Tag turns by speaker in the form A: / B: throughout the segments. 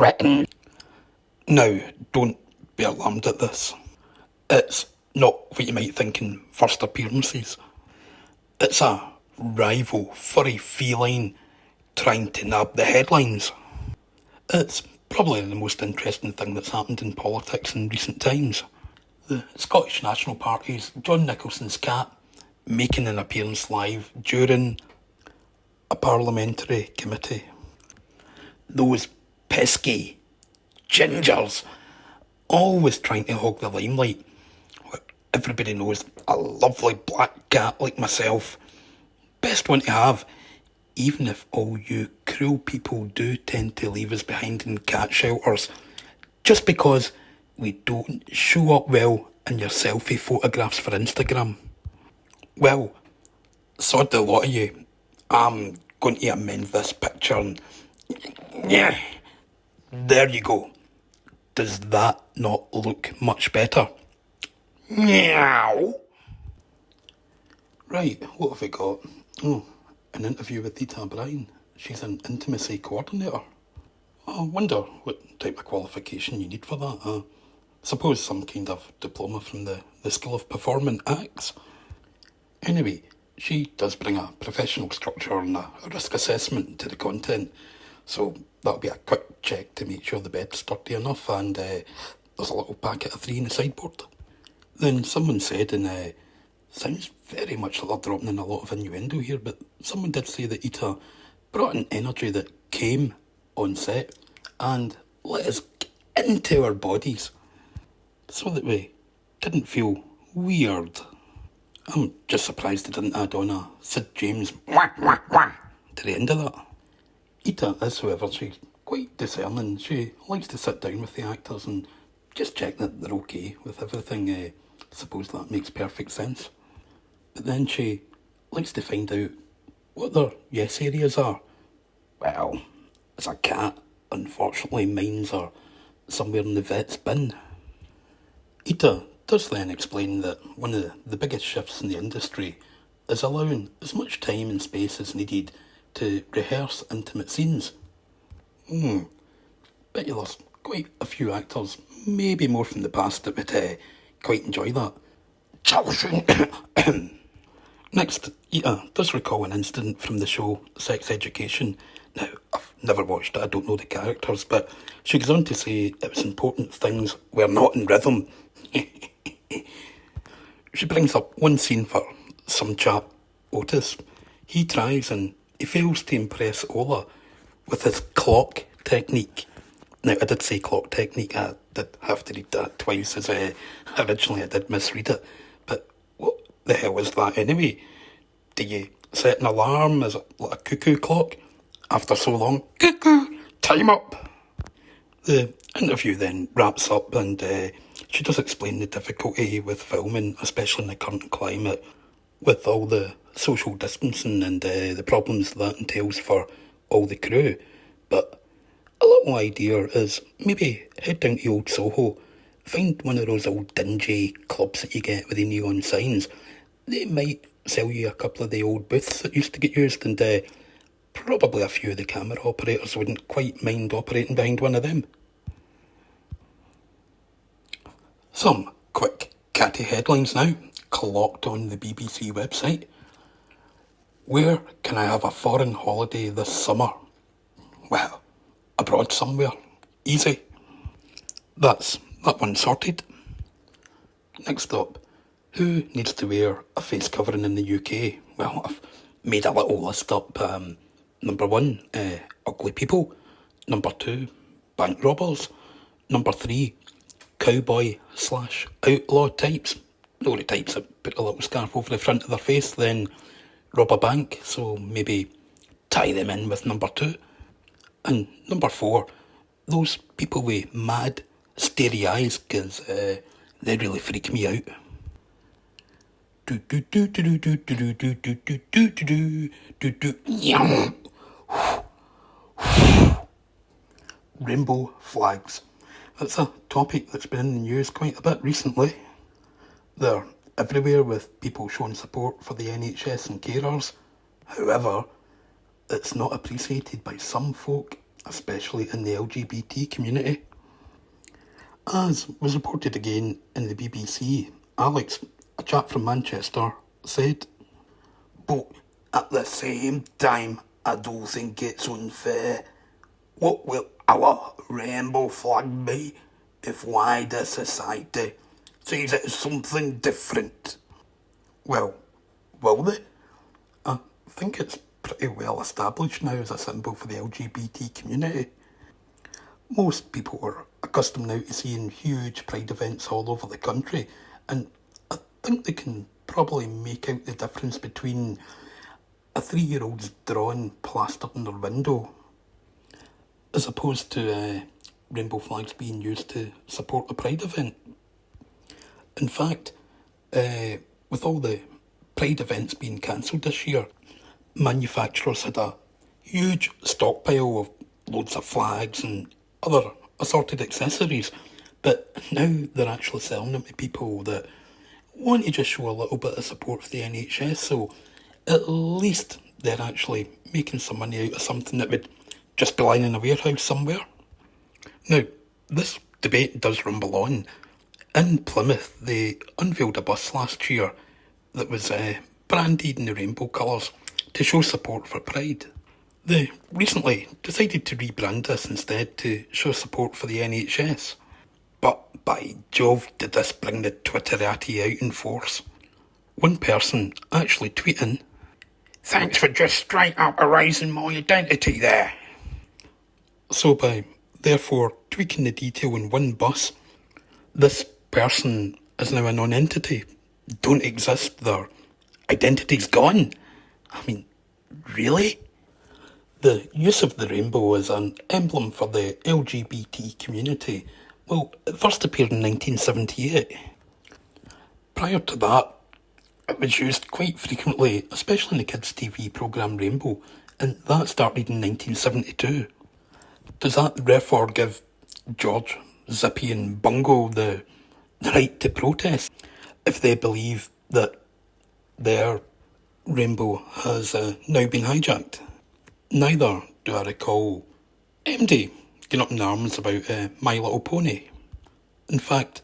A: threaten. Now, don't be alarmed at this. It's not what you might think in first appearances. It's a rival furry feline trying to nab the headlines. It's probably the most interesting thing that's happened in politics in recent times. The Scottish National Party's John Nicholson's cat making an appearance live during a parliamentary committee. Those pesky gingers always trying to hog the limelight. Everybody knows a lovely black cat like myself. Best one to have, even if all you cruel people do tend to leave us behind in cat shelters, just because we don't show up well in your selfie photographs for Instagram. Well, sod the lot of you. I'm going to amend this picture and... yeah, there you go. Does that not look much better? Meow. Right, what have we got? Oh, an interview with Ita Bryan. She's an intimacy coordinator. I wonder what type of qualification you need for that. Suppose some kind of diploma from the School of Performing Arts. Anyway, she does bring a professional structure and a risk assessment to the content, so that'll be a quick check to make sure the bed's sturdy enough, and there's a little packet of 3 in the sideboard. Then someone said, and sounds very much like they're dropping in a lot of innuendo here, but someone did say that Ita brought an energy that came on set and let us get into our bodies so that we didn't feel weird. I'm just surprised they didn't add on a Sid James wah wah wah to the end of that. Ita is, however, she's quite discerning. She likes to sit down with the actors and just check that they're okay with everything. I suppose that makes perfect sense. But then she likes to find out what their yes areas are. Well, as a cat, unfortunately mine's are somewhere in the vet's bin. Ita does then explain that one of the biggest shifts in the industry is allowing as much time and space as needed to rehearse intimate scenes. Bet you there's quite a few actors, maybe more from the past, that would quite enjoy that. Next, Ita does recall an incident from the show Sex Education. Now, I've never watched it, I don't know the characters, but she goes on to say it was important things were not in rhythm. She brings up one scene for some chap, Otis. He tries and he fails to impress Ola with his clock technique. Now, I did say clock technique, I did have to read that twice, as originally I did misread it. But what the hell is that anyway? Do you set an alarm? Is it like a cuckoo clock? After so long, cuckoo, time up! The interview then wraps up, and she does explain the difficulty with filming, especially in the current climate, with all the social distancing and the problems that entails for all the crew. But a little idea is maybe head down to Old Soho, find one of those old dingy clubs that you get with the neon signs. They might sell you a couple of the old booths that used to get used, and probably a few of the camera operators wouldn't quite mind operating behind one of them. Some quick catty headlines now, clocked on the BBC website. Where can I have a foreign holiday this summer? Well, abroad somewhere. Easy. That's that one sorted. Next up, who needs to wear a face covering in the UK? Well, I've made a little list up. Number 1, ugly people. Number 2, bank robbers. Number 3, cowboy/outlaw types. No, the types that put a little scarf over the front of their face, then rob a bank, so maybe tie them in with number 2. And number 4, those people with mad, starey eyes, because they really freak me out. Rainbow flags. That's a topic that's been in the news quite a bit recently. They're everywhere with people showing support for the NHS and carers. However, it's not appreciated by some folk especially in the LGBT community. As was reported again in the BBC, Alex, a chap from Manchester, said, "But at the same time, I do think it's unfair. What will our rainbow flag be if wider society sees it as something different?" Well, will they? I think it's pretty well established now as a symbol for the LGBT community. Most people are accustomed now to seeing huge pride events all over the country, and I think they can probably make out the difference between a 3-year-old's drawing plastered in their window as opposed to rainbow flags being used to support a pride event. In fact, with all the pride events being cancelled this year, manufacturers had a huge stockpile of loads of flags and other assorted accessories, but now they're actually selling them to people that want to just show a little bit of support for the NHS, so at least they're actually making some money out of something that would just be lying in a warehouse somewhere. Now, this debate does rumble on. In Plymouth, they unveiled a bus last year that was branded in the rainbow colours to show support for Pride. They recently decided to rebrand this instead to show support for the NHS. But by Jove, did this bring the Twitterati out in force. One person actually tweeting, "Thanks for just straight up erasing my identity there." So by therefore tweaking the detail in one bus, this person is now a non-entity, don't exist, their identity's gone. I mean, really? The use of the rainbow as an emblem for the LGBT community, well, it first appeared in 1978. Prior to that, it was used quite frequently, especially in the kids' TV programme Rainbow, and that started in 1972. Does that therefore give George, Zippy and Bungo the right to protest if they believe that their rainbow has now been hijacked? Neither do I recall MD getting up in arms about My Little Pony. In fact,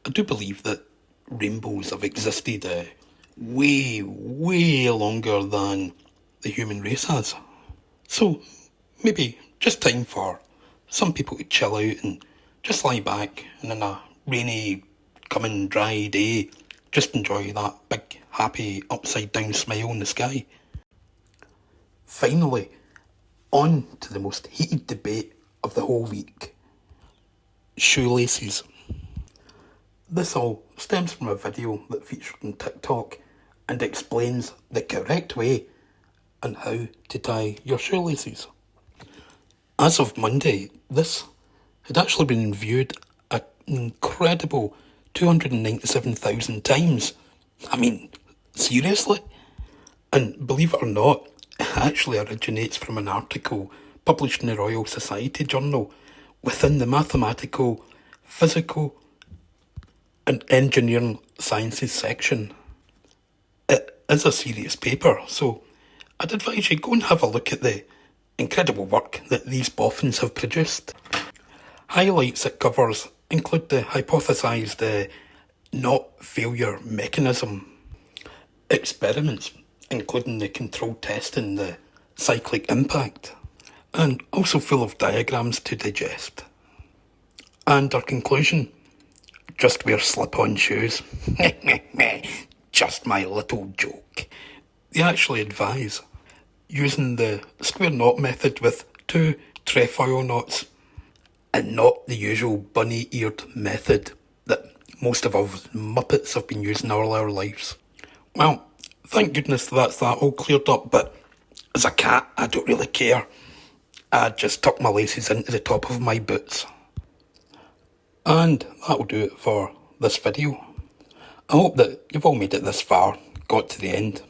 A: I do believe that rainbows have existed way, way longer than the human race has. So maybe just time for some people to chill out and just lie back and on a rainy, coming dry day, just enjoy that big, happy, upside-down smile in the sky. Finally, on to the most heated debate of the whole week. Shoelaces. This all stems from a video that featured on TikTok and explains the correct way on how to tie your shoelaces. As of Monday, this had actually been viewed an incredible 297,000 times. I mean, seriously? And believe it or not, it actually originates from an article published in the Royal Society Journal within the Mathematical, Physical and Engineering Sciences section. It is a serious paper, so I'd advise you go and have a look at the incredible work that these boffins have produced. Highlights it covers include the hypothesised not failure mechanism, experiments including the controlled testing, the cyclic impact, and also full of diagrams to digest. And our conclusion, just wear slip-on shoes. Just my little joke. They actually advise using the square knot method with 2 trefoil knots and not the usual bunny-eared method that most of us Muppets have been using all our lives. Well, thank goodness that's that all cleared up, but as a cat, I don't really care. I just tuck my laces into the top of my boots. And that'll do it for this video. I hope that you've all made it this far, got to the end.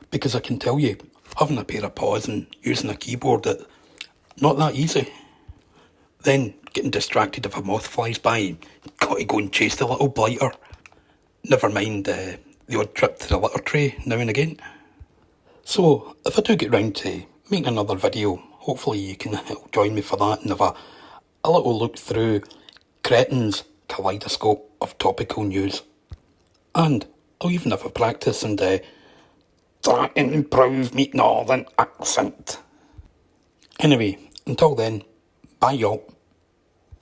A: Because I can tell you, having a pair of paws and using a keyboard, not that easy. Then getting distracted if a moth flies by, got to go and chase the little blighter. Never mind the odd trip to the litter tray now and again. So, if I do get round to making another video, hopefully you can join me for that and have a little look through Cretin's kaleidoscope of topical news. And I'll even have a practice and try and improve me northern accent. Anyway, until then, bye y'all.